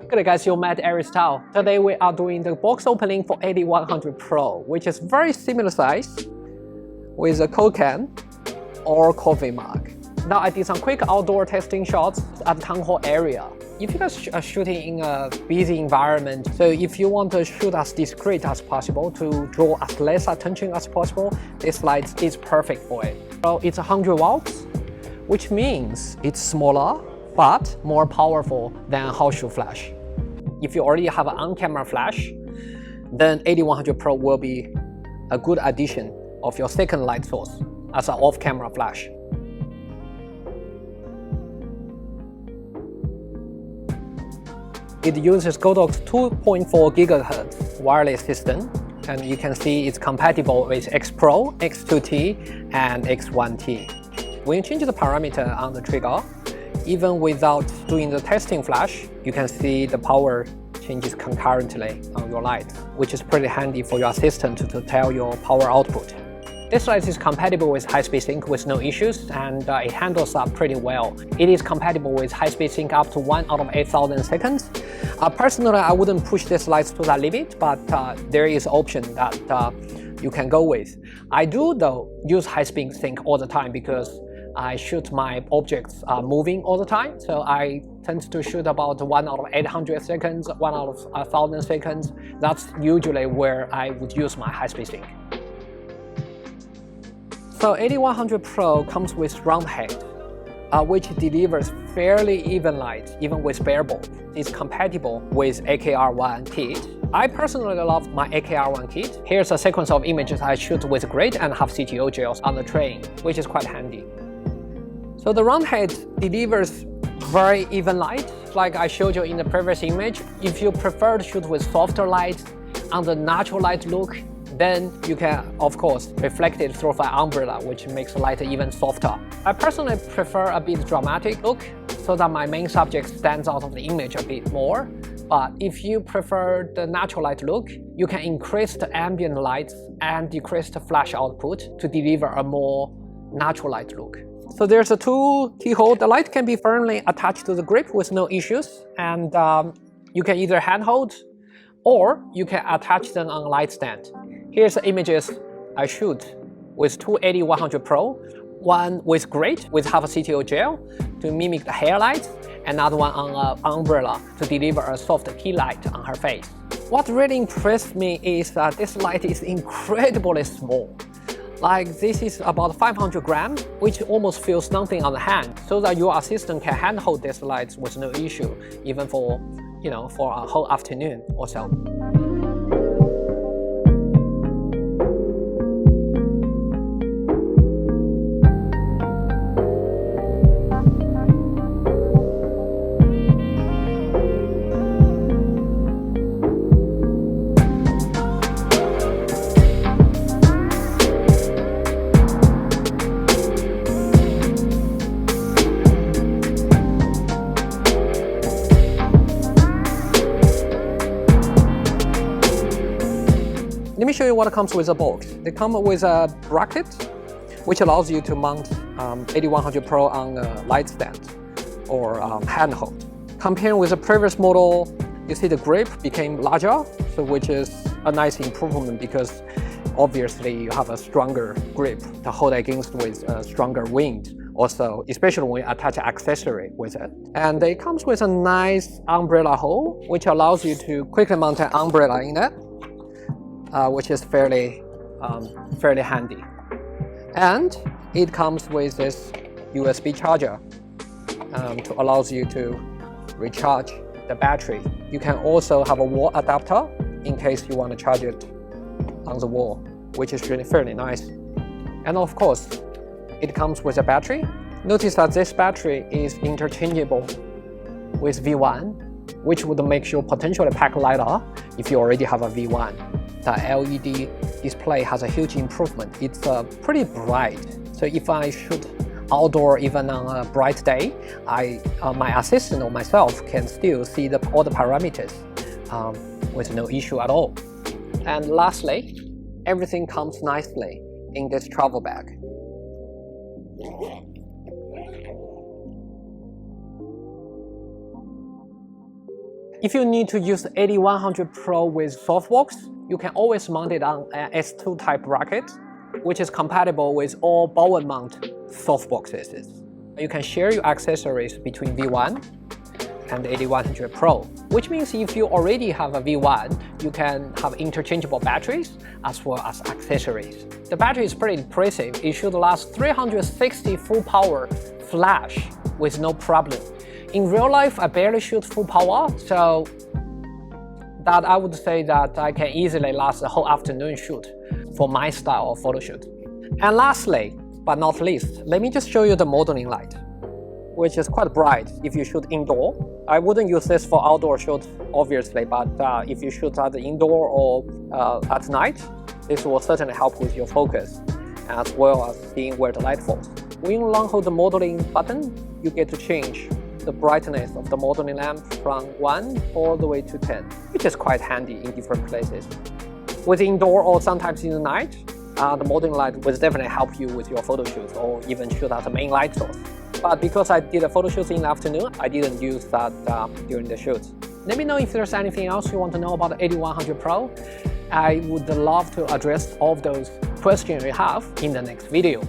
Good guys, you met Aries Tao. Today we are doing the box opening for AD100Pro, which is very similar size with a Coke can or coffee mug. Now I did some quick outdoor testing shots at the town hall area. If you guys are shooting in a busy environment, so if you want to shoot as discreet as possible to draw as less attention as possible, this light is perfect for it. So it's 100 watts, which means it's smaller but more powerful than a house shoe flash. If you already have an on-camera flash, then AD100Pro will be a good addition of your second light source as an off-camera flash. It uses Godox 2.4 GHz wireless system, and you can see it's compatible with XPro, X2T, and X1T. When you change the parameter on the trigger, even without doing the testing flash, you can see the power changes concurrently on your light, which is pretty handy for your assistant to tell your power output. This light is compatible with high-speed sync with no issues, and it handles up pretty well. It is compatible with high-speed sync up to 1 out of 8,000 seconds. Personally, I wouldn't push this light to that limit, but there is an option that you can go with. I do, though, use high-speed sync all the time because I shoot my objects moving all the time, so I tend to shoot about 1 out of 800 seconds, 1 out of 1,000 seconds. That's usually where I would use my high-speed sync. So AD100Pro comes with round head, which delivers fairly even light, even with bare bulb. It's compatible with AKR1 kit. I personally love my AKR1 kit. Here's a sequence of images I shoot with grid and have CTO gels on the train, which is quite handy. So the round head delivers very even light, like I showed you in the previous image. If you prefer to shoot with softer light on the natural light look, then you can, of course, reflect it through an umbrella, which makes the light even softer. I personally prefer a bit dramatic look, so that my main subject stands out of the image a bit more. But if you prefer the natural light look, you can increase the ambient light and decrease the flash output to deliver a more natural light look. So there's a two keyhole. The light can be firmly attached to the grip with no issues, and you can either handhold or you can attach them on a light stand. Here's the images I shoot with two AD100Pro, one with grid with half a CTO gel to mimic the hair light, another one on an umbrella to deliver a soft key light on her face. What really impressed me is that this light is incredibly small. Like this is about 500 grams, which almost feels nothing on the hand, so that your assistant can handhold this light with no issue, even for, for a whole afternoon or so. Let me show you what comes with the box. They come with a bracket, which allows you to mount AD100Pro on a light stand or handhold. Comparing with the previous model, you see the grip became larger, so which is a nice improvement because obviously you have a stronger grip to hold against with a stronger wind. Also, especially when you attach an accessory with it. And it comes with a nice umbrella hole, which allows you to quickly mount an umbrella in it. Which is fairly handy. And it comes with this USB charger to allows you to recharge the battery. You can also have a wall adapter in case you want to charge it on the wall, which is really fairly nice. And of course, it comes with a battery. Notice that this battery is interchangeable with V1, which would make your potentially pack lighter if you already have a V1. The LED display has a huge improvement. It's pretty bright, so if I shoot outdoor even on a bright day, my assistant or myself can still see all the parameters with no issue at all. And lastly, everything comes nicely in this travel bag. If you need to use AD100Pro with softbox, you can always mount it on an S2 type bracket, which is compatible with all ball and mount softboxes. You can share your accessories between V1 and AD100Pro, which means if you already have a V1, you can have interchangeable batteries as well as accessories. The battery is pretty impressive. It should last 360 full power flash with no problem. In real life, I barely shoot full power, so that I would say that I can easily last a whole afternoon shoot for my style of photo shoot. And lastly, but not least, let me just show you the modeling light, which is quite bright if you shoot indoor. I wouldn't use this for outdoor shoot, obviously, but if you shoot at the indoor or at night, this will certainly help with your focus, as well as seeing where the light falls. When you long hold the modeling button, you get to change the brightness of the modeling lamp from 1 all the way to 10, which is quite handy in different places. With indoor or sometimes in the night, the modeling light will definitely help you with your photo shoots or even shoot as a main light source. But because I did a photo shoot in the afternoon, I didn't use that during the shoot. Let me know if there's anything else you want to know about the AD100Pro. I would love to address all of those questions you have in the next video.